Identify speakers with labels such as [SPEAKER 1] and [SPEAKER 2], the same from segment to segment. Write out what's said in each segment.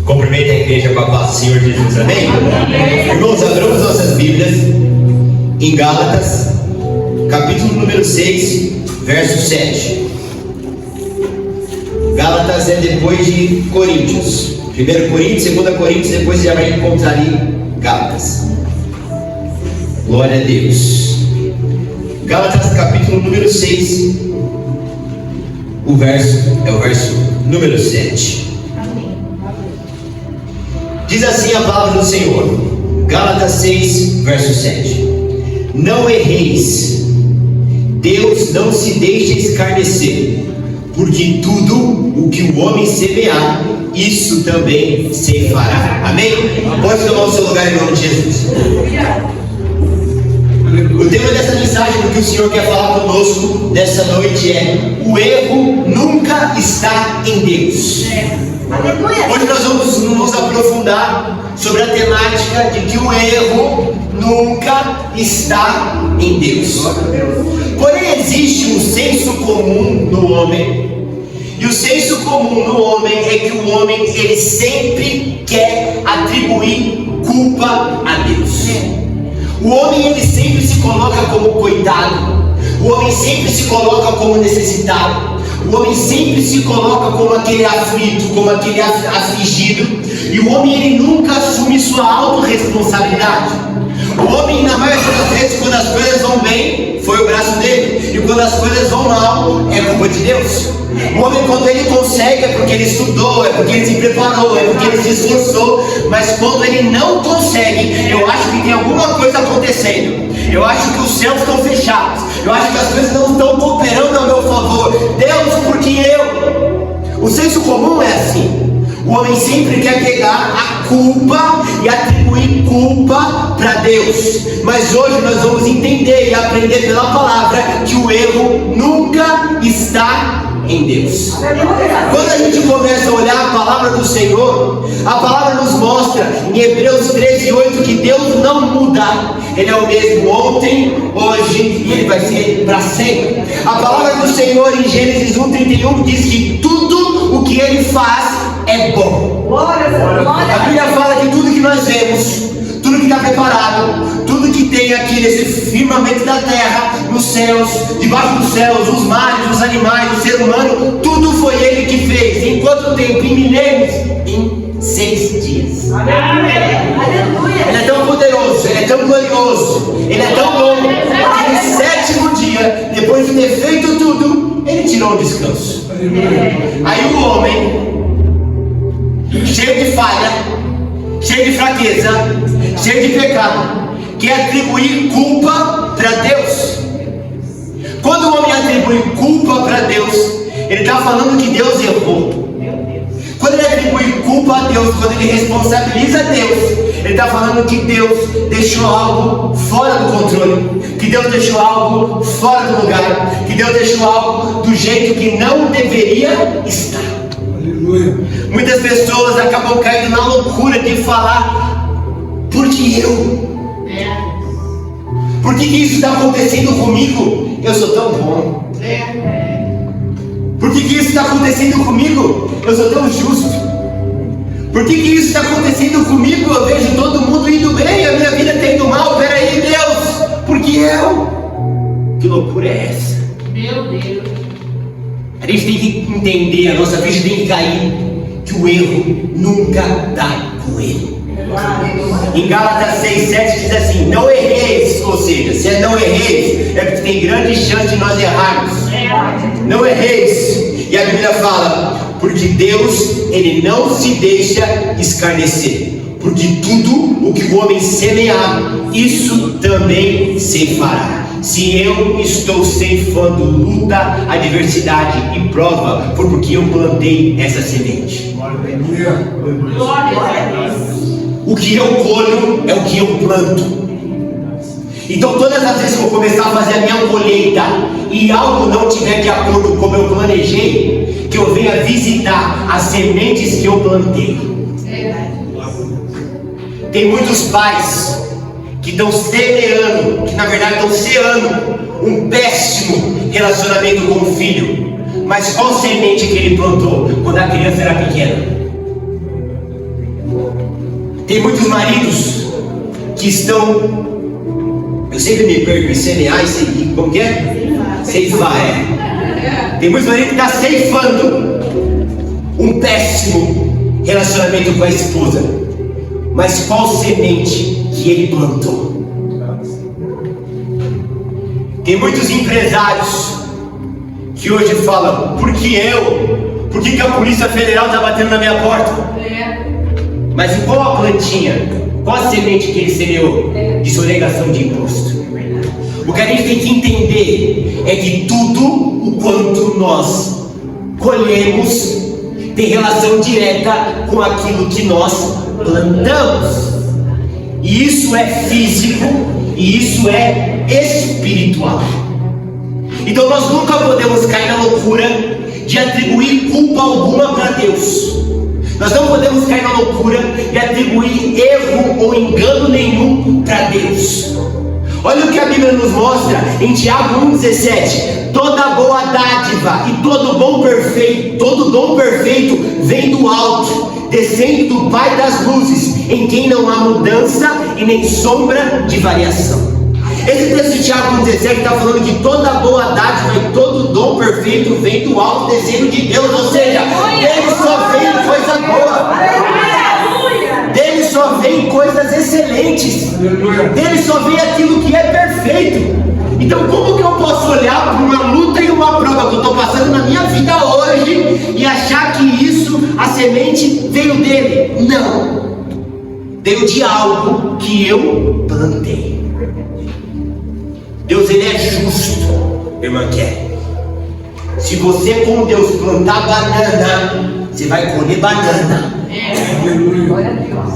[SPEAKER 1] Cumprimenta a igreja com a paz do Senhor Jesus, amém? Irmãos, abramos nossas Bíblias em Gálatas, capítulo número 6, verso 7. Gálatas é depois de Coríntios. 1 Coríntios, 2 Coríntios, depois você já vai encontrar ali Gálatas. Glória a Deus. Gálatas, capítulo número 6, o verso número 7. Diz assim a palavra do Senhor, Gálatas 6, verso 7. Não erreis, Deus não se deixa escarnecer, porque tudo o que o homem semear, isso também ceifará. Amém? Pode tomar o seu lugar em nome de Jesus. O tema dessa mensagem, do que o Senhor quer falar conosco nessa noite é: o erro nunca está em Deus. Hoje nós vamos nos aprofundar sobre a temática de que o erro nunca está em Deus. Porém, existe um senso comum no homem, e o senso comum no homem é que o homem ele sempre quer atribuir culpa a Deus. O homem ele sempre se coloca como coitado, o homem sempre se coloca como necessitado. O homem sempre se coloca como aquele aflito, como aquele afligido, e o homem ele nunca assume sua autorresponsabilidade. O homem, na maioria das vezes, quando as coisas vão bem, foi o braço dele, e quando as coisas vão mal, é culpa de Deus. O homem, quando ele consegue, é porque ele estudou, é porque ele se preparou, é porque ele se esforçou, mas quando ele não consegue, eu acho que tem alguma coisa acontecendo. Eu acho que os céus estão fechados, eu acho que as coisas não estão cooperando ao meu favor. Deus, porque eu? O senso comum é assim. O homem sempre quer pegar a culpa e atribuir culpa para Deus. Mas hoje nós vamos entender e aprender pela palavra que o erro nunca está em Deus. Quando a gente começa a olhar a palavra do Senhor, a palavra nos mostra em Hebreus 13:8 que Deus não muda. Ele é o mesmo ontem, hoje e ele vai ser para sempre. A palavra do Senhor em Gênesis 1:31 diz que tudo o que ele faz é bom. A Bíblia fala que tudo que nós vemos, tudo que está preparado, tudo que tem aqui nesse firmamento da terra, nos céus, debaixo dos céus, os mares, os animais, o ser humano, tudo foi ele que fez. Em quanto tempo? Em milênios? Em 6 dias. Aleluia. Ele é tão poderoso, ele é tão glorioso, ele é tão bom, que no 7º dia, depois de ter feito tudo, ele tirou o descanso. Aí o homem, cheio de falha, cheio de fraqueza, cheio de pecado, quer atribuir culpa para Deus. Quando o homem atribui culpa para Deus, ele está falando que Deus errou. Quando ele atribui culpa a Deus, quando ele responsabiliza Deus, ele está falando que Deus deixou algo fora do controle, que Deus deixou algo fora do lugar, que Deus deixou algo do jeito que não deveria estar. Aleluia. Muitas pessoas acabam caindo na loucura de falar: por que eu? Por que isso está acontecendo comigo? Eu sou tão bom. Por que isso está acontecendo comigo? Eu sou tão justo. Por que isso está acontecendo comigo? Eu vejo todo mundo indo bem, a minha vida está indo mal. Peraí, Deus, por que eu? Que loucura é essa?
[SPEAKER 2] Meu Deus.
[SPEAKER 1] A gente tem que entender, a nossa ficha tem que cair, que o erro nunca dá com ele. Em Gálatas 6:7 diz assim: não erreis, ou seja, se é não erreis, é porque tem grande chance de nós errarmos. Não erreis. E a Bíblia fala: porque Deus, ele não se deixa escarnecer, porque tudo o que o homem semear, isso também ceifará. Se eu estou ceifando luta, adversidade e prova, foi porque eu plantei essa semente.
[SPEAKER 2] Glória a Deus.
[SPEAKER 1] O que eu colho é o que eu planto. Então todas as vezes que eu começar a fazer a minha colheita e algo não tiver de acordo com como eu planejei, que eu venha visitar as sementes que eu plantei. Tem muitos pais que estão semeando, que na verdade estão ceando um péssimo relacionamento com o filho. Mas qual semente que ele plantou quando a criança era pequena? Tem muitos maridos que estão, eu sempre me perco em semear e seguir, como que é? Ceifar, Tem muitos maridos que estão ceifando um péssimo relacionamento com a esposa. Mas qual semente que ele plantou? Tem muitos empresários que hoje falam: por que eu? Por que a Polícia Federal está batendo na minha porta? Mas e qual a plantinha? Qual a semente que ele semeou? De sonegação de imposto. O que a gente tem que entender é que tudo o quanto nós colhemos tem relação direta com aquilo que nós plantamos. E isso é físico e isso é espiritual. Então nós nunca podemos cair na loucura de atribuir culpa alguma para Deus. Nós não podemos cair na loucura de atribuir erro ou engano nenhum para Deus. Olha o que a Bíblia nos mostra em Tiago 1,17: toda boa dádiva e todo dom perfeito vem do alto, descendo do Pai das luzes, em quem não há mudança e nem sombra de variação. Esse texto de Tiago 1,17 está falando que toda boa dádiva e todo dom perfeito vem do alto, descendo de Deus, ou seja, dele só vem coisa boa, dele só vem coisas excelentes, dele só vem aquilo que é perfeito. Então como que eu posso olhar para uma luta e uma prova que eu estou passando na minha vida hoje e achar que isso, a semente, veio dele? Não, veio de algo que eu plantei. Deus, ele é justo, irmã Kelly. Se você com Deus plantar banana, você vai colher banana.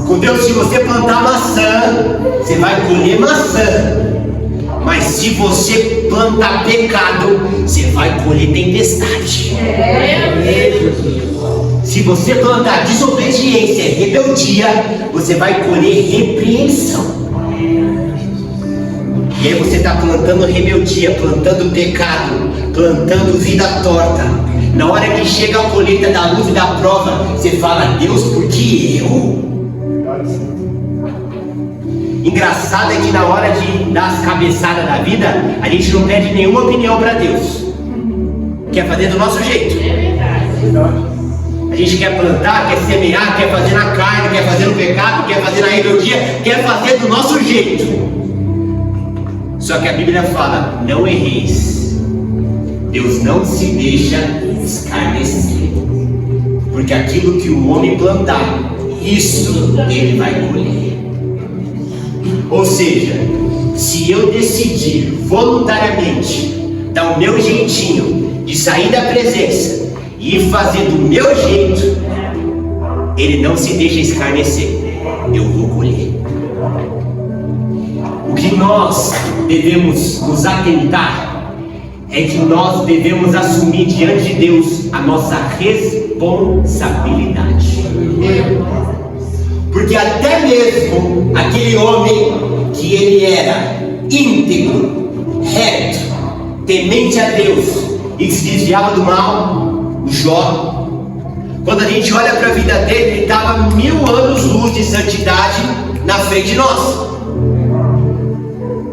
[SPEAKER 1] Com Deus, se você plantar maçã, você vai colher maçã. Mas se você plantar pecado, você vai colher tempestade. Se você plantar desobediência, rebeldia, você vai colher repreensão. E aí você está plantando rebeldia, plantando pecado, plantando vida torta. Na hora que chega a colheita da luz e da prova, você fala: Deus, por que eu? Engraçado é que na hora de dar as cabeçadas da vida, a gente não pede nenhuma opinião para Deus. Quer fazer do nosso jeito. A gente quer plantar, quer semear, quer fazer na carne, quer fazer no pecado, quer fazer na rebeldia, quer fazer do nosso jeito. Só que a Bíblia fala: não erreis. Deus não se deixa escarnecer, porque aquilo que o homem plantar, isso ele vai colher. Ou seja, se eu decidir voluntariamente dar o meu jeitinho de sair da presença e ir fazer do meu jeito, ele não se deixa escarnecer, eu vou colher. O que nós devemos nos atentar é que nós devemos assumir diante de Deus a nossa responsabilidade. Porque até mesmo aquele homem que ele era íntegro, reto, temente a Deus e que se desviava do mal, o Jó, quando a gente olha para a vida dele, ele estava 1000 anos luz de santidade na frente de nós.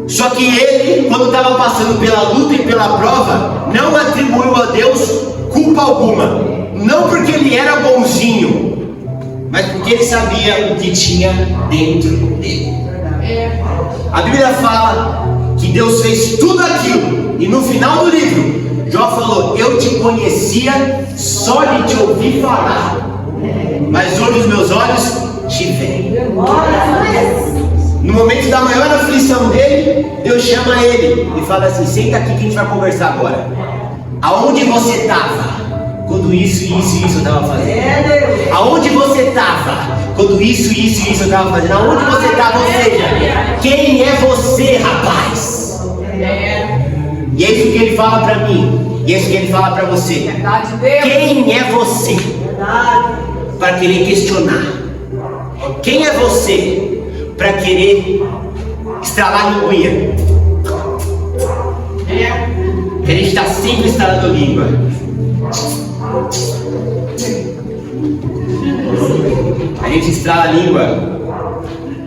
[SPEAKER 1] Só que ele, quando estava passando pela luta e pela prova, não atribuiu a Deus culpa alguma. Não porque ele era bonzinho, mas porque ele sabia o que tinha dentro dele. A Bíblia fala que Deus fez tudo aquilo, e no final do livro, Jó falou: eu te conhecia só de te ouvir falar, mas hoje os meus olhos te veem. No momento da maior aflição dele, Deus chama ele e fala assim: senta aqui que a gente vai conversar agora. Aonde você estava quando isso eu estava fazendo? Aonde você estava quando isso eu estava fazendo? Aonde você estava? Ou seja, quem é você, rapaz? E é isso que ele fala para mim, e é isso que ele fala para você. Quem é você para querer questionar? Quem é você para querer estralar a linguinha? Que a gente está sempre estralando língua. A gente estrala a língua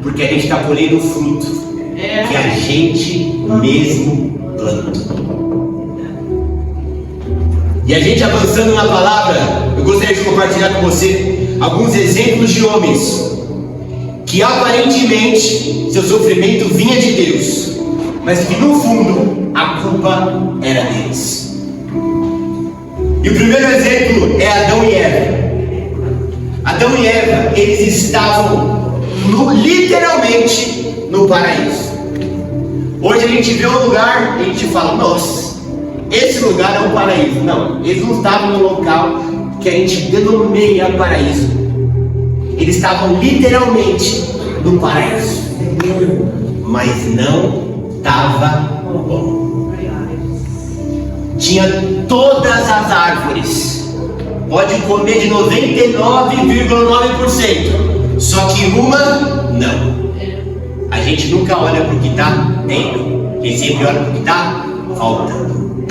[SPEAKER 1] porque a gente está colhendo o fruto que a gente mesmo plantou. E a gente avançando na palavra, eu gostaria de compartilhar com você alguns exemplos de homens que aparentemente seu sofrimento vinha de Deus, mas que no fundo a culpa era deles. E o primeiro exemplo é Adão e Eva. Adão e Eva, eles estavam literalmente no paraíso. Hoje a gente vê um lugar e a gente fala, nossa, esse lugar é um paraíso. Não, eles não estavam no local que a gente denomina paraíso. Eles estavam literalmente no paraíso, mas não estava bom. Tinha todas as árvores, pode comer de 99,9%, só que uma não. A gente nunca olha para o que está tendo, a gente sempre olha para o que está faltando.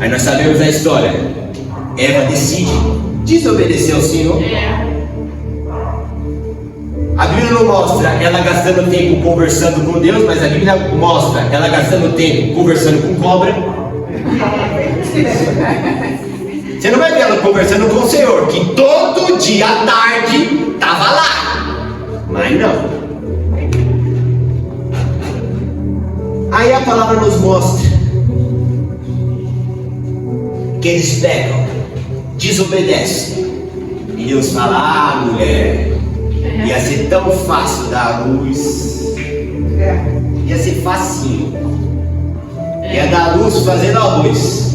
[SPEAKER 1] Aí nós sabemos a história. Eva decide desobedecer ao Senhor. A Bíblia não mostra ela gastando tempo conversando com Deus, mas a Bíblia mostra ela gastando tempo conversando com cobra. Você não vai ver ela conversando com o Senhor, que todo dia à tarde estava lá. Mas não. Aí a palavra nos mostra que eles pegam, desobedecem, e Deus fala, mulher, ia ser tão fácil dar a luz, ia ser facinho, ia dar a luz fazendo arroz,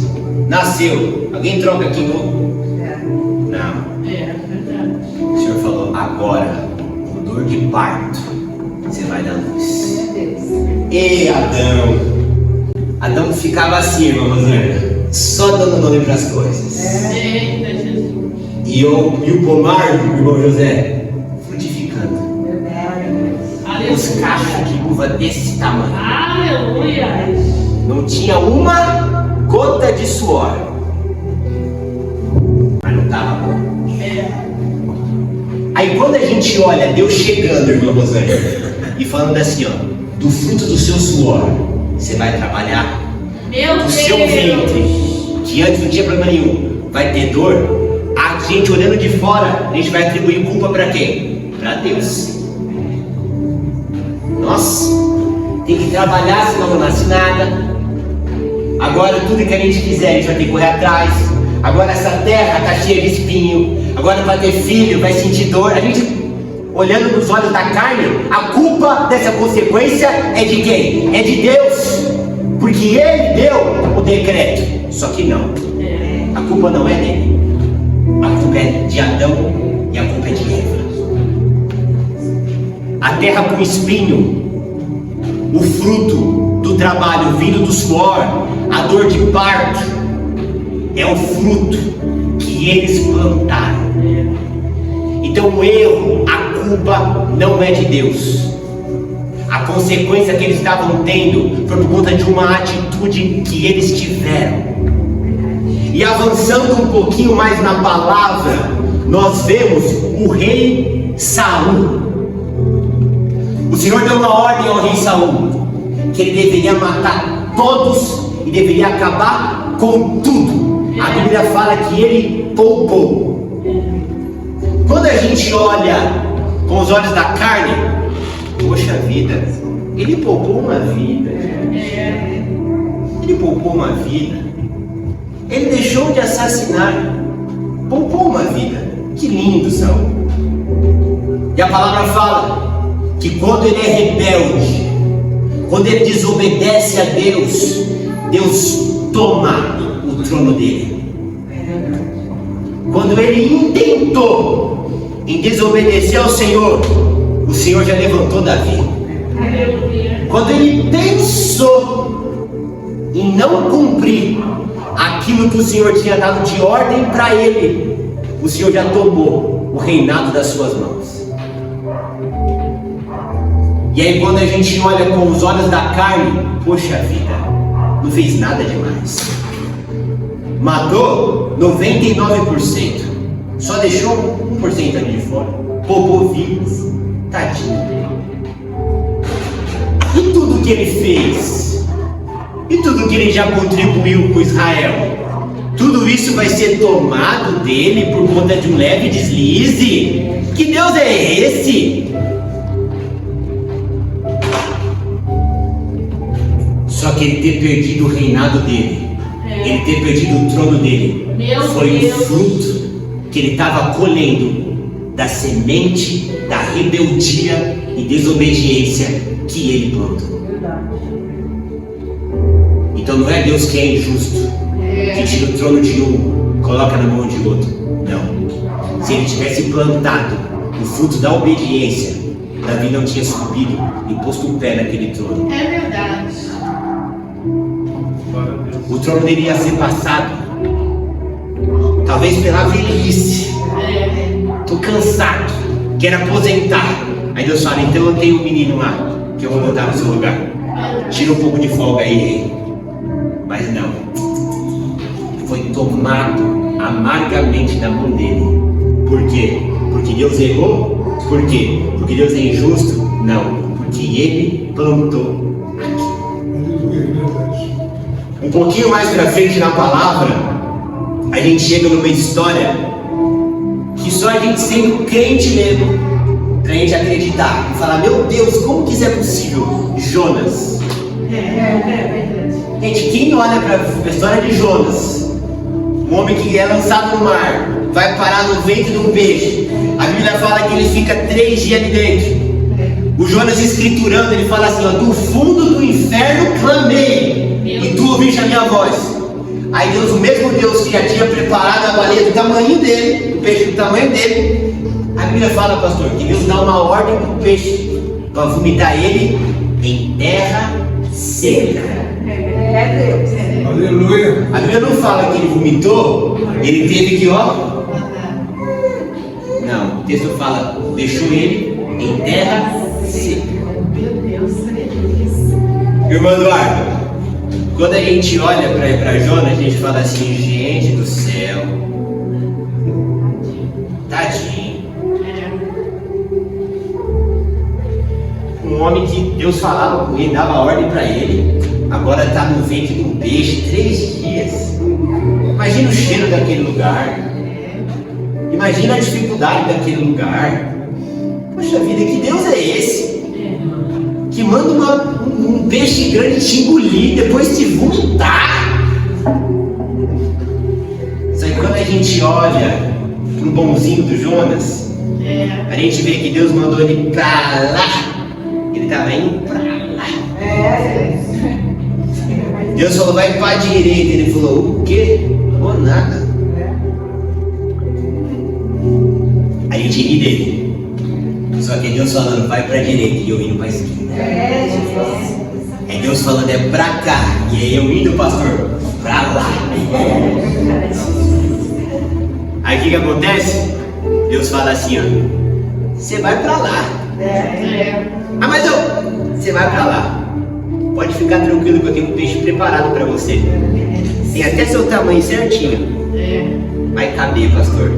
[SPEAKER 1] nasceu, alguém troca aqui novo? Não, o Senhor falou, agora, com dor de parto, você vai dar luz. E Adão ficava assim, irmã Rosângela, só dando nome para as coisas. E o pomar, irmão José, frutificando. Os cachos de uva desse tamanho. Aleluia! Não tinha uma gota de suor. Mas não estava bom. Aí quando a gente olha Deus chegando, irmão Rosângela, e falando assim, ó, do fruto do seu suor, você vai trabalhar. O seu ventre, que antes não tinha problema nenhum, vai ter dor. A gente olhando de fora, a gente vai atribuir culpa para quem? Para Deus. Nossa, tem que trabalhar, senão não nasce nada. Agora tudo que a gente fizer, a gente vai ter que correr atrás. Agora essa terra está cheia de espinho. Agora para ter filho vai sentir dor. A gente, olhando nos olhos da carne, a culpa dessa consequência é de quem? É de Deus. Porque Ele deu o decreto. Só que não. A culpa não é dele. A culpa é de Adão e a culpa é de Eva. A terra com espinho, o fruto do trabalho vindo do suor, a dor de parto, é o fruto que eles plantaram. Então o erro, a culpa não é de Deus. A consequência que eles estavam tendo foi por conta de uma atitude que eles tiveram. E avançando um pouquinho mais na palavra, nós vemos o rei Saul. O Senhor deu uma ordem ao rei Saul, que ele deveria matar todos e deveria acabar com tudo. A Bíblia fala que ele poupou. Quando a gente olha com os olhos da carne, poxa vida, ele poupou uma vida. Ele poupou uma vida. Ele deixou de assassinar. Poupou uma vida. Que lindo, Saul. E a palavra fala que quando ele é rebelde, quando ele desobedece a Deus, Deus toma o trono dele. Quando ele intentou em desobedecer ao Senhor, o Senhor já levantou Davi. Quando ele pensou em não cumprir aquilo que o Senhor tinha dado de ordem para ele, o Senhor já tomou o reinado das suas mãos. E aí quando a gente olha com os olhos da carne, poxa vida, não fez nada demais. Matou 99%, só deixou 1% ali de fora. filhos. Tadinho. E tudo que ele fez? E tudo que ele já contribuiu com Israel? Tudo isso vai ser tomado dele por conta de um leve deslize? Que Deus é esse? Só que ele ter perdido o reinado dele, ele ter perdido o trono dele, foi o fruto que ele estava colhendo da semente, da rebeldia e desobediência que ele plantou. Então não é Deus que é injusto, que tira o trono de um, coloca na mão de outro. Não. Se ele tivesse plantado o fruto da obediência, Davi não tinha subido e posto o pé naquele trono.
[SPEAKER 2] É verdade.
[SPEAKER 1] O trono dele ia ser passado, talvez pela velhice. Tô cansado, quero aposentar. Aí Deus fala, então eu tenho um menino lá, que eu vou botar no seu lugar. Tira um pouco de folga aí, rei. Mas não, foi tomado amargamente da mão dele. Por quê? Porque Deus errou? Por quê? Porque Deus é injusto? Não, porque ele plantou aqui. Um pouquinho mais pra frente na palavra, a gente chega numa história que só a gente sendo crente mesmo, pra gente acreditar e falar, meu Deus, como que isso é possível? Jonas. Gente, quem olha para a história de Jonas, um homem que é lançado no mar, vai parar no ventre de um peixe. A Bíblia fala que ele fica 3 dias ali dentro. O Jonas escriturando, ele fala assim, ó, do fundo do inferno clamei, e tu ouviste a minha voz. Aí Deus, o mesmo Deus que já tinha preparado a baleia do tamanho dele, o peixe do tamanho dele, a Bíblia fala, pastor, que Deus dá uma ordem para o peixe, para vomitar ele em terra seca.
[SPEAKER 2] Aleluia.
[SPEAKER 1] A Bíblia não fala que ele vomitou, ele teve que, ó. Não, o texto fala, deixou ele em terra seca.
[SPEAKER 2] Meu Deus,
[SPEAKER 1] Irmão Eduardo, quando a gente olha para Jonas, a gente fala assim, gente do céu, tadinho. Um homem que Deus falava com ele, dava ordem para ele, agora está no ventre de um peixe 3 dias. Imagina o cheiro daquele lugar. Imagina a dificuldade daquele lugar. Poxa vida, que Deus é esse? Que manda um peixe grande te engolir, depois te vomitar. Só que quando a gente olha pro bonzinho do Jonas, a gente vê que Deus mandou ele pra lá. Ele estava indo pra lá. Deus falou, vai pra direita. Ele falou, o quê? Ou nada. A gente ri dele. Só que é Deus falando, vai pra direita e eu indo pra esquerda. É Deus falando, é pra cá. E aí eu indo, pastor, pra lá. Aí o que acontece? Deus fala assim, ó, você vai pra lá. Ah, mas você vai pra lá. Pode ficar tranquilo que eu tenho um peixe preparado pra você. Tem até seu tamanho certinho. Vai caber, pastor.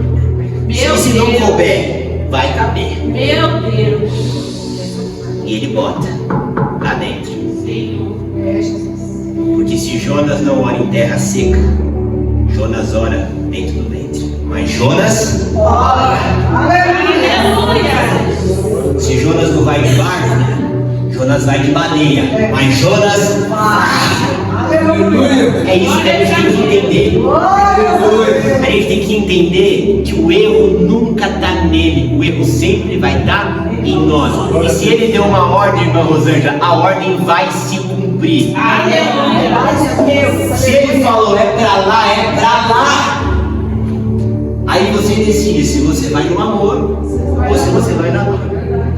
[SPEAKER 1] Se não couber, vai caber.
[SPEAKER 2] Meu Deus.
[SPEAKER 1] E ele bota lá dentro.
[SPEAKER 2] Senhor.
[SPEAKER 1] Porque se Jonas não ora em terra seca, Jonas ora dentro do ventre. Mas Jonas ora.
[SPEAKER 2] Aleluia.
[SPEAKER 1] Se Jonas não vai de barco, Jonas vai de baleia. Mas Jonas
[SPEAKER 2] Aleluia.
[SPEAKER 1] é isso que a gente tem que entender. A gente tem que entender que o erro nunca está nele, o erro sempre vai estar em nós. E se ele deu uma ordem, irmã Rosângela, a ordem vai se cumprir.
[SPEAKER 2] Aleluia.
[SPEAKER 1] Se ele falou é pra lá, aí você decide se você vai no amor ou se você vai na dor.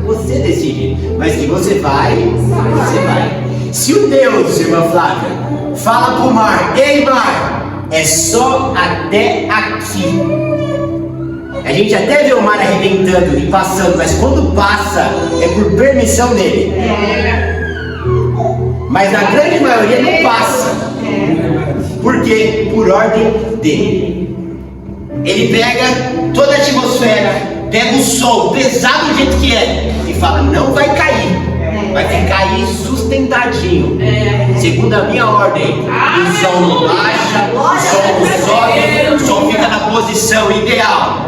[SPEAKER 1] Você decide, mas que você vai, você vai. Se o Deus, irmã Flávia, fala pro mar, ei mar, é só até aqui. A gente até vê o mar arrebentando e passando, mas quando passa é por permissão dele. Mas na grande maioria não passa. Por quê? Por ordem dele. Ele pega toda a atmosfera, pega o sol pesado do jeito que é e fala, não vai cair. Vai ficar aí sustentadinho. Segundo a minha ordem, o sol não baixa, o sol não sobe, o sol fica na posição ideal.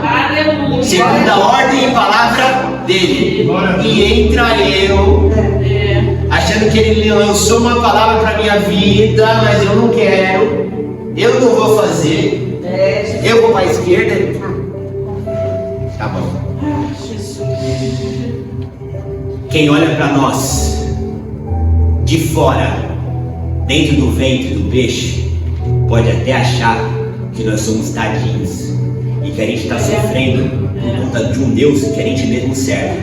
[SPEAKER 1] Segundo a ordem e palavra dele. E entra eu, achando que ele lançou uma palavra para minha vida, mas eu não quero, eu não vou fazer, eu vou para a esquerda. Tá bom. Quem olha para nós de fora, dentro do ventre do peixe, pode até achar que nós somos tadinhos e que a gente está sofrendo por conta de um Deus que a gente mesmo serve.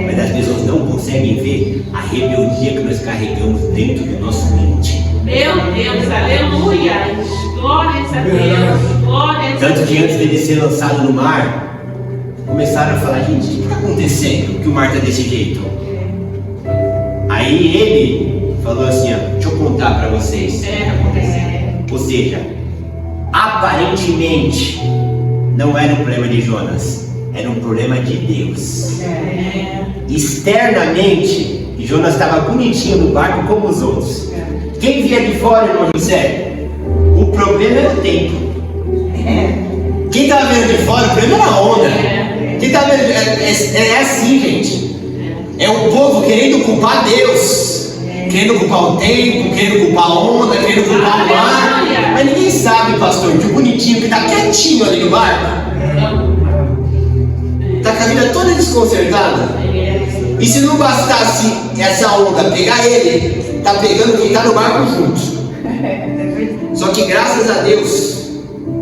[SPEAKER 1] Mas as pessoas não conseguem ver a rebeldia que nós carregamos dentro do nosso mente.
[SPEAKER 2] Meu Deus, aleluia! Glórias a Deus, glórias a Deus.
[SPEAKER 1] Tanto que antes dele ser lançado no mar, começaram a falar, gente, o que está acontecendo que o mar está desse jeito? Aí ele falou assim, ó, deixa eu contar para vocês. Ou seja, aparentemente não era um problema de Jonas, era um problema de Deus. Externamente, Jonas estava bonitinho no barco como os outros. Quem via de fora, irmão José, o problema era o tempo. Quem estava vendo de fora, o problema era a onda. Quem estava vendo, é assim, gente. É o povo querendo culpar Deus, querendo culpar o tempo, querendo culpar a onda, querendo culpar o mar. Mas ninguém sabe, pastor, que o bonitinho que está quietinho ali no barco está com a vida toda desconcertada. E se não bastasse essa onda pegar ele, está pegando quem está no barco junto. Só que graças a Deus,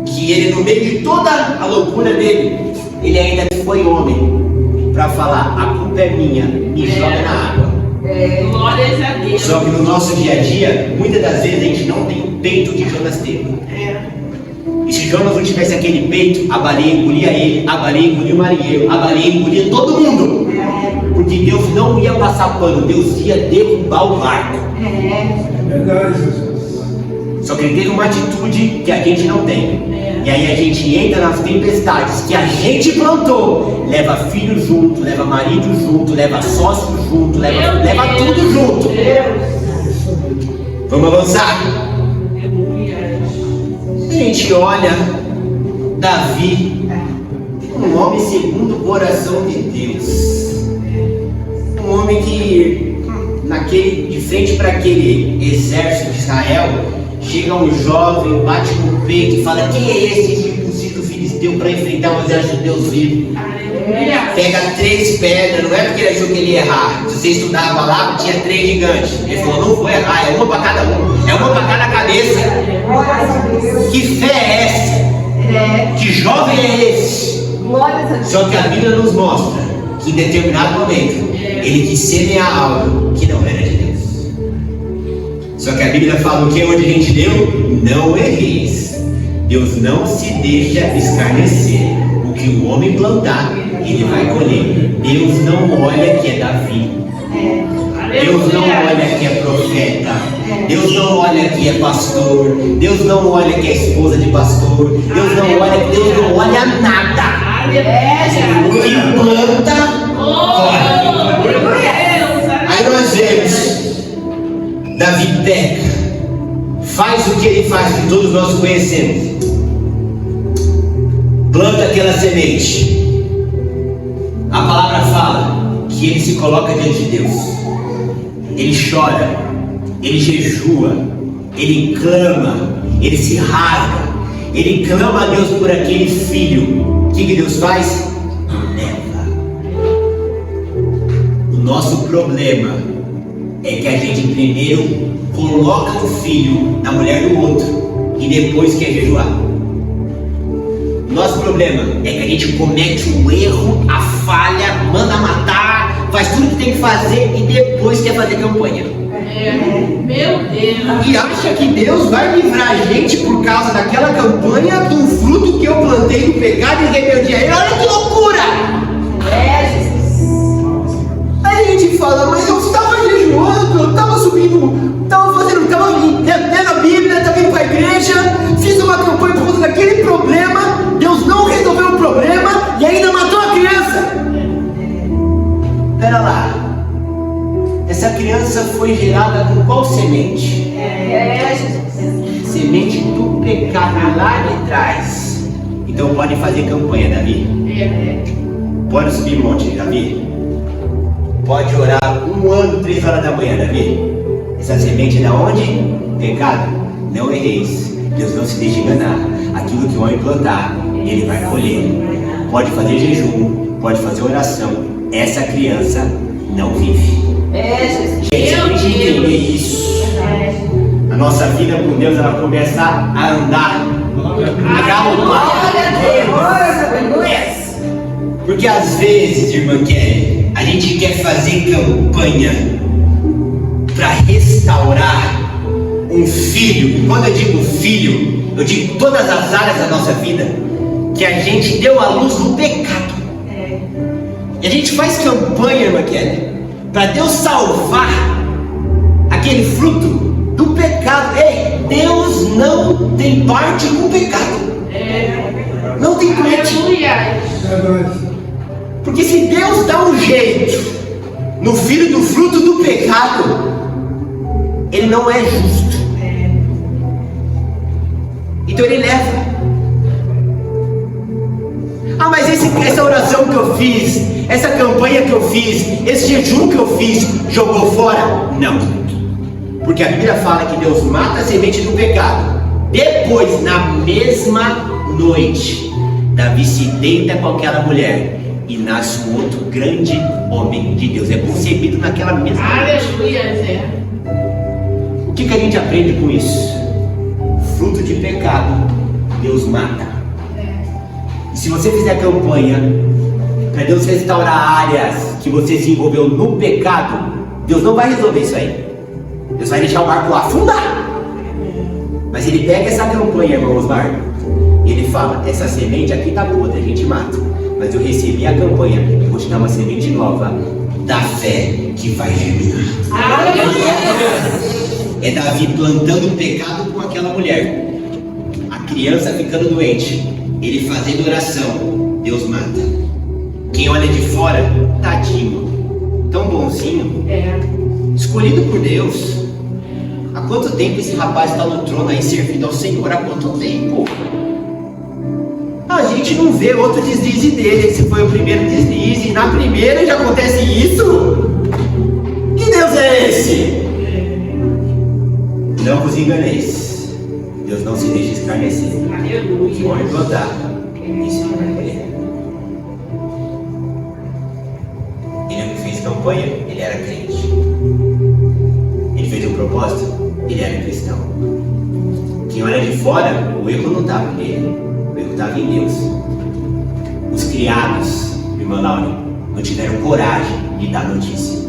[SPEAKER 1] que ele no meio de toda a loucura dele, ele ainda foi homem para falar, a culpa é minha, me joga na água.
[SPEAKER 2] Glórias a Deus.
[SPEAKER 1] Só que no nosso dia a dia, muitas das vezes a gente não tem o peito que Jonas teve. E se Jonas não tivesse aquele peito, a baleia engolia ele, a baleia engolia o marinheiro, a baleia engolia todo mundo. Porque Deus não ia passar pano, Deus ia derrubar o barco. Só que ele teve uma atitude que a gente não tem. E aí a gente entra nas tempestades que a gente plantou, leva filho junto, leva marido junto, leva sócio junto, leva tudo junto. Vamos avançar. A gente olha Davi, um homem segundo o coração de Deus, um homem que de frente para aquele exército de Israel, chega um jovem, bate no peito e fala, quem é esse circunciso filisteu para enfrentar o exército de Deus vivo? Pega 3 pedras, não é porque ele achou que ele ia errar. Se você estudava lá, tinha 3 gigantes. Ele falou, não vou errar, é uma para cada um, é uma para cada cabeça. Que fé é essa? Que jovem é esse? Só que a Bíblia nos mostra que em determinado momento ele quis semear algo que não era de Deus. Só que a Bíblia fala o que onde a gente deu? Não erreis. Deus não se deixa escarnecer. O que o homem plantar, ele vai colher. Deus não olha que é Davi. Deus não olha que é profeta. Deus não olha que é pastor. Deus não olha que é esposa de pastor. Deus não olha nada. O que planta, colhe. Aí nós vemos Davi peca, faz o que ele faz, que todos nós conhecemos, planta aquela semente. A palavra fala que ele se coloca diante de Deus, ele chora, ele jejua, ele clama, ele se rasga, ele clama a Deus por aquele filho. O que Deus faz? Leva. O nosso problema é que a gente primeiro coloca o filho na mulher do outro e depois quer jejuar. Nosso problema é que a gente comete o erro, a falha, manda matar, faz tudo que tem que fazer e depois quer fazer campanha.
[SPEAKER 2] Meu Deus.
[SPEAKER 1] E acha que Deus vai livrar a gente por causa daquela campanha do fruto que eu plantei do pecado e rebeldia. Olha que loucura! Aí a gente fala, mas eu estava jejuando, eu estava subindo, estava lendo a Bíblia, estava indo para a igreja, fiz uma campanha por causa daquele problema, Deus não resolveu o problema e ainda matou a criança. pera lá, essa criança foi gerada com qual semente? Semente do pecado lá de trás. Então pode fazer campanha, Davi. Pode subir monte, Davi. Pode orar 1 ano, 3 horas da manhã, Davi. Essa semente é da onde? Pecado. Não erreis. Deus não se deixa enganar. Aquilo que o homem plantar, ele vai colher. Pode fazer jejum, pode fazer oração. Essa criança não vive. Gente, a gente entender isso, a nossa vida com Deus, ela começa a andar, a galopar. Porque às vezes, irmã Kelly, a gente quer fazer campanha para restaurar um filho. E quando eu digo filho, eu digo todas as áreas da nossa vida que a gente deu à luz no pecado. E a gente faz campanha, irmã Kelly, para Deus salvar aquele fruto do pecado. Ei, Deus não tem parte com o pecado. Não tem parte. Porque se Deus dá um jeito no filho do fruto do pecado, ele não é justo. Então ele leva. Ah, mas essa oração que eu fiz, essa campanha que eu fiz, esse jejum que eu fiz, jogou fora? Não. Porque a Bíblia fala que Deus mata a semente do pecado. Depois, na mesma noite, Davi se deita com aquela mulher e nasce um outro grande homem de Deus. É concebido naquela mesma noite.
[SPEAKER 2] Aleluia,
[SPEAKER 1] O que a gente aprende com isso? Fruto de pecado, Deus mata. E se você fizer campanha para Deus restaurar áreas que você se envolveu no pecado, Deus não vai resolver isso aí. Deus vai deixar o barco afundar. Mas ele pega essa campanha, irmão Osmar, e ele fala: essa semente aqui tá boa, a gente mata. Mas eu recebi a campanha e vou te dar uma semente nova da fé que vai germinar. É Davi plantando o pecado com aquela mulher, a criança ficando doente, ele fazendo oração, Deus mata. Quem olha de fora, tadinho, tão bonzinho, escolhido por Deus. Há quanto tempo esse rapaz está no trono aí servindo ao Senhor? Há quanto tempo? A gente não vê outro deslize dele. Esse foi o primeiro deslize, e na primeira já acontece isso? Que Deus é esse? Não vos enganeis, Deus não se deixa escarnecer. Pode plantar, isso não vai colher. Ele não fez campanha, ele era crente. Ele fez um propósito, ele era cristão. Quem olha de fora, o erro não estava nele, o erro estava em Deus. Os criados, irmã Laura, não tiveram coragem de dar notícia.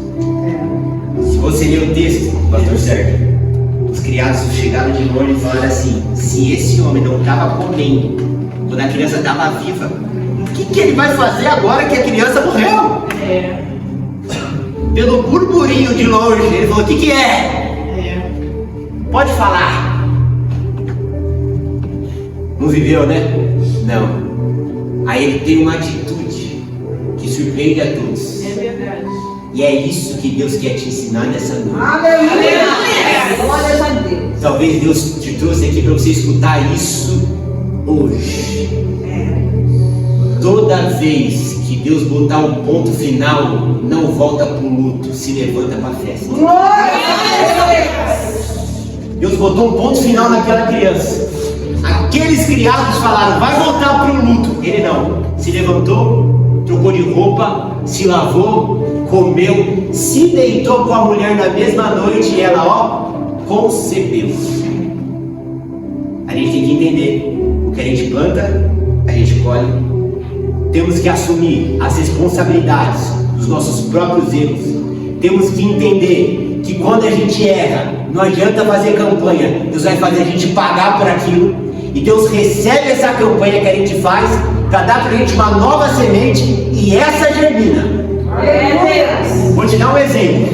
[SPEAKER 1] Se você ler o texto, pastor Sérgio, os criados chegaram de longe e falaram assim: se esse homem não estava comendo quando a criança estava viva, o que ele vai fazer agora que a criança morreu? Pelo burburinho de longe, ele falou: o que é? Pode falar. Não viveu, né? Não. Aí ele tem uma atitude que surpreende a todos.
[SPEAKER 2] É verdade.
[SPEAKER 1] E é isso que Deus quer te ensinar nessa noite.
[SPEAKER 3] Aleluia! Glória a Deus.
[SPEAKER 1] Talvez Deus te trouxe aqui para você escutar isso hoje. Toda vez que Deus botar um ponto final, não volta para o luto, se levanta para a festa. Deus botou um ponto final naquela criança. Aqueles criados falaram: vai voltar para o luto. Ele não. Se levantou, trocou de roupa, se lavou, comeu, se deitou com a mulher na mesma noite e ela, concebeu. A gente tem que entender: o que a gente planta, a gente colhe. Temos que assumir as responsabilidades dos nossos próprios erros. Temos que entender que quando a gente erra, não adianta fazer campanha. Deus vai fazer a gente pagar por aquilo. E Deus recebe essa campanha que a gente faz para dar para a gente uma nova semente, e essa germina. Vou te dar um exemplo.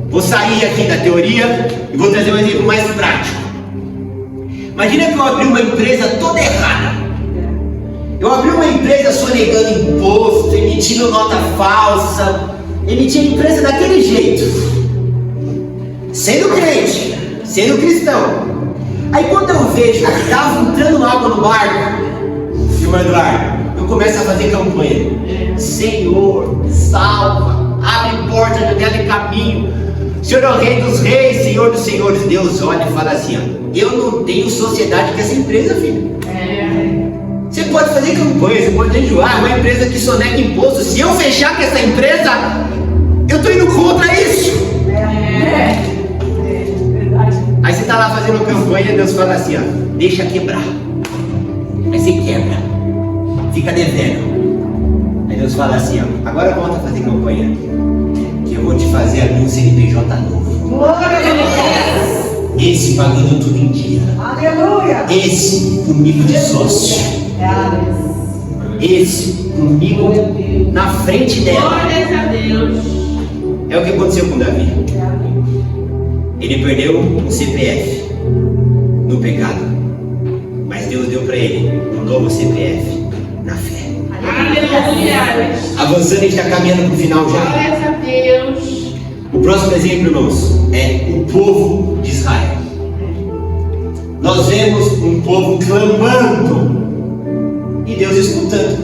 [SPEAKER 1] Vou sair aqui da teoria e vou trazer um exemplo mais prático. Imagina que eu abri uma empresa toda errada. Eu abri uma empresa sonegando imposto, emitindo nota falsa, ele tinha empresa daquele jeito, sendo crente, sendo cristão. Aí quando eu vejo que estava entrando água no barco, irmão Eduardo, eu começo a fazer campanha. Senhor, salva, abre porta, janela e caminho. Senhor é o Rei dos Reis, Senhor dos Senhores. Deus olha e fala assim, ó, eu não tenho sociedade com essa empresa, filho. Você pode fazer campanha, você pode enjoar, uma empresa que soneca imposto. Se eu fechar com essa empresa, eu estou indo contra isso. Aí você está lá fazendo campanha, Deus fala assim, ó, deixa quebrar. Aí você quebra, fica devendo. Aí Deus fala assim, ó, agora volta a fazer campanha, que eu vou te fazer abrir um CNPJ novo. Esse pagando tudo em dia.
[SPEAKER 3] Aleluia.
[SPEAKER 1] Esse comigo de sócio. Esse comigo na frente dela.
[SPEAKER 2] Glórias a Deus.
[SPEAKER 1] É o que aconteceu com Davi. Ele perdeu o CPF no pecado, mas Deus deu para ele um novo CPF na fé.
[SPEAKER 2] Aleluia.
[SPEAKER 1] Avançando, a gente está caminhando para o final já.
[SPEAKER 2] Glórias a Deus.
[SPEAKER 1] O próximo exemplo, irmãos, é o povo de Israel. Nós vemos um povo clamando e Deus escutando.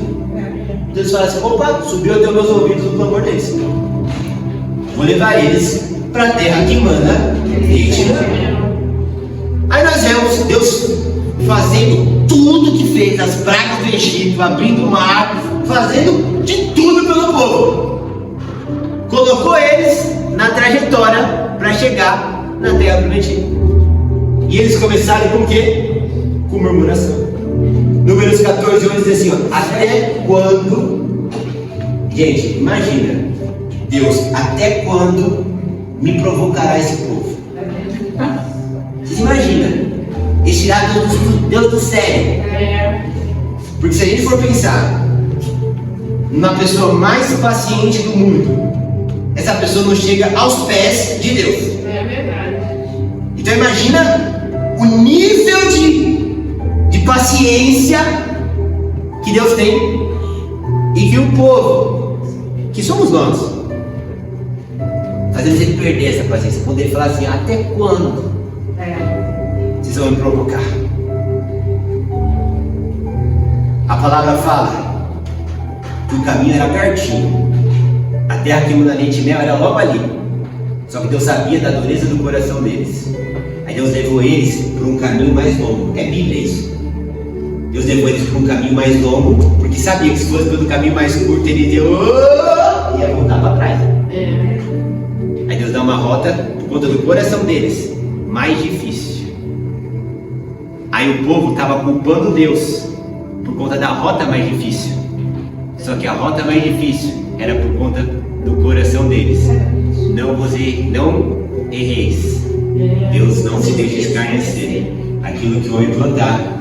[SPEAKER 1] Deus fala assim, opa, subiu até os meus ouvidos o clamor deles. Vou levar eles para a terra que mana leite e mel. Aí nós vemos Deus fazendo tudo que fez, as pragas do Egito, abrindo o mar, fazendo de tudo pelo povo. Colocou eles na trajetória para chegar na terra prometida. E eles começaram com o quê? Com murmuração. Números 14, 11 diz assim, ó, até quando, gente, imagina, Deus, até quando me provocará esse povo? Vocês imaginam? Eles tiraram Deus do sério. Porque se a gente for pensar na pessoa mais paciente do mundo, essa pessoa não chega aos pés de Deus.
[SPEAKER 2] É verdade.
[SPEAKER 1] Então imagina o nível de paciência que Deus tem, e que o povo, que somos nós, fazemos ele perder essa paciência, poder falar assim, até quando vocês vão me provocar? A palavra fala que o caminho era pertinho, a terra que mana leite e mel era logo ali, só que Deus sabia da dureza do coração deles. Aí Deus levou eles para um caminho mais longo. É Bíblia isso. Deus levou eles para um caminho mais longo, porque sabia que se fosse pelo caminho mais curto, eles ia voltar para trás. Aí Deus dá uma rota por conta do coração deles mais difícil. Aí o povo estava culpando Deus por conta da rota mais difícil. Só que a rota mais difícil era por conta do coração deles. Não erreis. Deus não se deixa escarnecer. Aquilo que o homem plantar,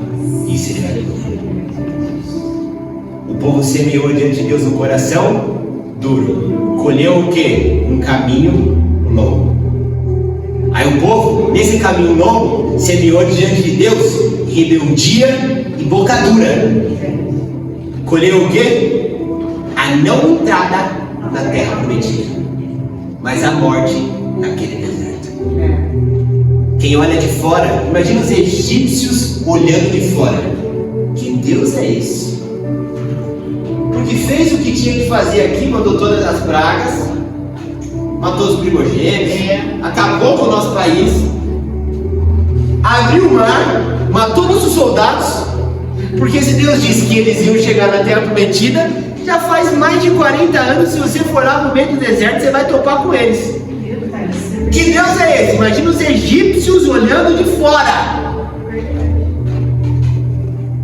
[SPEAKER 1] isso ele vai colher. O povo semeou diante de Deus um coração duro. Colheu o quê? Um caminho longo. Aí o povo, nesse caminho longo, semeou diante de Deus rebeldia e boca dura. Colheu o quê? A não entrada na terra prometida, mas a morte naquele deserto. Quem olha de fora, imagina os egípcios olhando de fora. Que Deus é esse? Porque fez o que tinha que fazer aqui, mandou todas as pragas, matou os primogênitos, acabou com o nosso país, abriu o mar, matou nossos soldados. Porque se Deus disse que eles iam chegar na terra prometida, já faz mais de 40 anos, se você for lá no meio do deserto, você vai topar com eles. Que Deus é esse? Imagina os egípcios olhando de fora.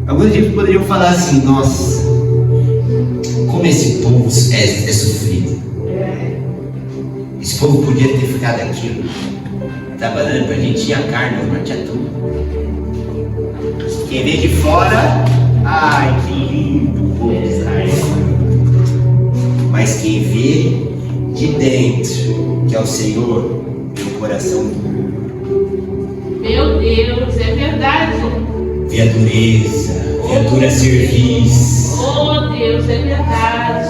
[SPEAKER 1] Alguns egípcios poderiam falar assim, nossa, como esse povo é sofrido. Esse povo podia ter ficado aqui, trabalhando pra gente, tinha carne, mas tinha tudo. Quem vê de fora, ai que lindo o povo de Israel. Mas quem vê de dentro, que é o Senhor, tem o coração duro.
[SPEAKER 2] Meu Deus, é verdade.
[SPEAKER 1] Vê a dureza, vê a dura serviço.
[SPEAKER 2] Oh Deus, é verdade.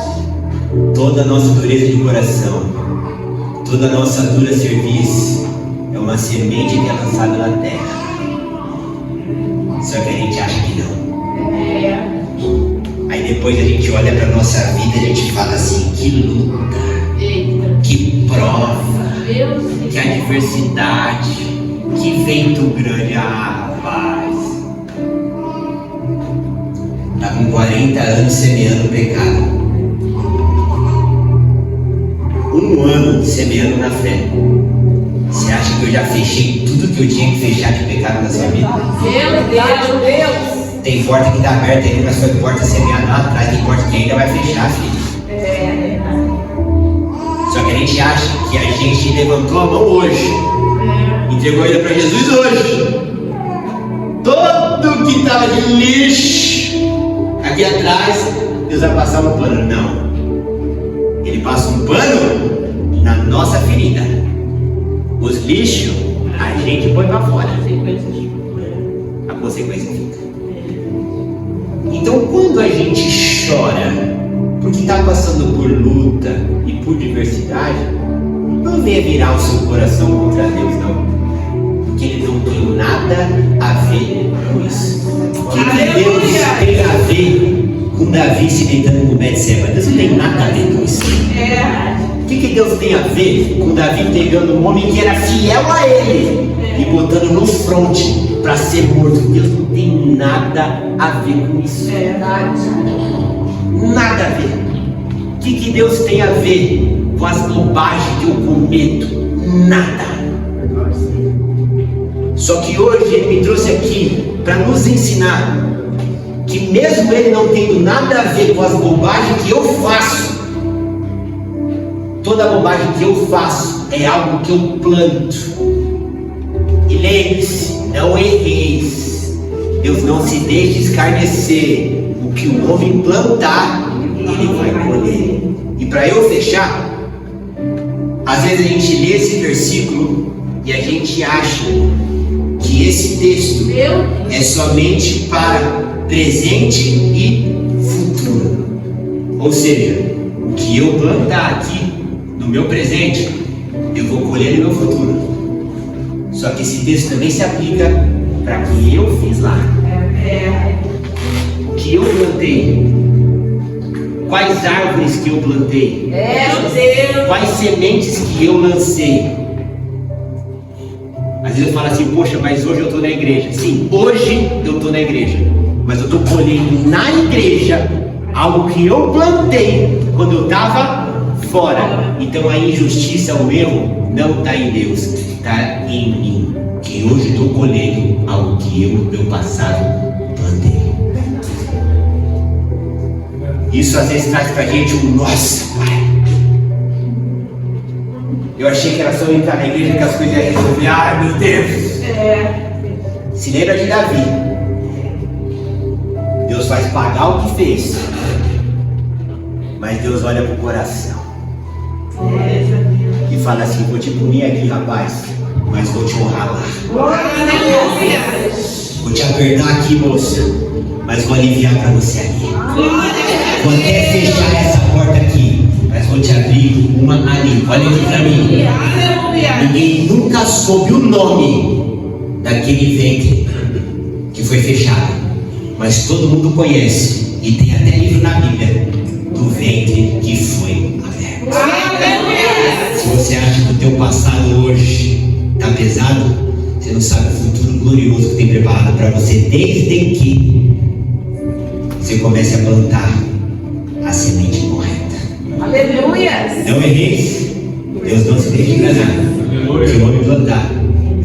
[SPEAKER 1] Toda a nossa dureza de coração, toda a nossa dura serviço é uma semente que é lançada na terra. Só que a gente acha que não. Aí depois a gente olha para nossa vida e a gente fala assim: que luta, que prova, que adversidade, que vento grande. Ah, rapaz, tá com 40 anos semeando pecado, 1 ano semeando na fé. Você acha que eu já fechei tudo que eu tinha que fechar de pecado na sua vida?
[SPEAKER 3] Meu Deus.
[SPEAKER 1] Tem porta que está aberta ainda, mas foi porta semeada lá atrás, tem porta que ainda vai fechar, filho. Só que a gente acha que a gente levantou a mão hoje, entregou ele para Jesus hoje. Todo que estava de lixo aqui atrás, Deus vai passar um pano. Não. Ele passa um pano na nossa ferida. Os lixos a gente põe para fora. A consequência fica. Então, quando a gente chora porque está passando por luta e por diversidade, não venha virar o seu coração contra Deus, não. Porque Ele não tem nada a ver com isso. O que Deus tem a ver com Davi se deitando com Betseba? Deus não tem nada a ver com isso. O que Deus tem a ver com Davi pegando um homem que era fiel a ele e botando no fronte para ser morto? Deus não tem nada a ver com isso. Nada a ver. O que Deus tem a ver com as bobagens que eu cometo? Nada. Só que hoje Ele me trouxe aqui para nos ensinar que mesmo Ele não tendo nada a ver com as bobagens que eu faço, toda bobagem que eu faço é algo que eu planto. E lembre-se, não erreis. Deus não se deixa escarnecer. O que o homem plantar, ele vai colher. E para eu fechar, às vezes a gente lê esse versículo e a gente acha que esse texto é somente para presente e futuro. Ou seja, o que eu plantar aqui no meu presente, eu vou colher no meu futuro. Só que esse texto também se aplica para o que eu fiz lá. O que eu plantei, quais árvores que eu plantei, quais sementes que eu lancei. Às vezes eu falo assim: poxa, mas hoje eu estou na igreja. Sim, hoje eu estou na igreja, mas eu estou colhendo na igreja algo que eu plantei quando eu estava fora. Então a injustiça, o erro não está em Deus, está em mim, que hoje estou colhendo algo que eu no meu passado plantei. Isso às vezes traz pra gente um: nossa, pai, eu achei que era só entrar na igreja que as coisas iam resolver. Ai, meu Deus. Se lembra de Davi. Deus faz pagar o que fez, mas Deus olha pro coração e fala assim: vou te punir aqui, rapaz, mas vou te honrar lá. Vou te apertar aqui, moça, mas vou aliviar para você ali. Vou até fechar essa porta aqui, mas vou te abrir uma ali. Olha aqui para mim. Ninguém nunca soube o nome daquele ventre que foi fechado, mas todo mundo conhece, e tem até livro na Bíblia do ventre que foi aberto. Se você acha que o teu passado hoje está pesado, você não sabe o futuro glorioso que tem preparado para você, desde que você comece a plantar a semente correta.
[SPEAKER 3] Aleluia!
[SPEAKER 1] Não erreis, Deus não se deixa enganar. Que o homem plantar,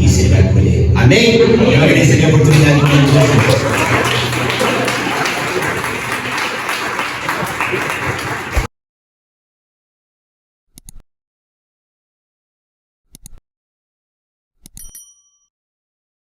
[SPEAKER 1] isso ele vai colher. Amém? Eu agradeço a minha oportunidade de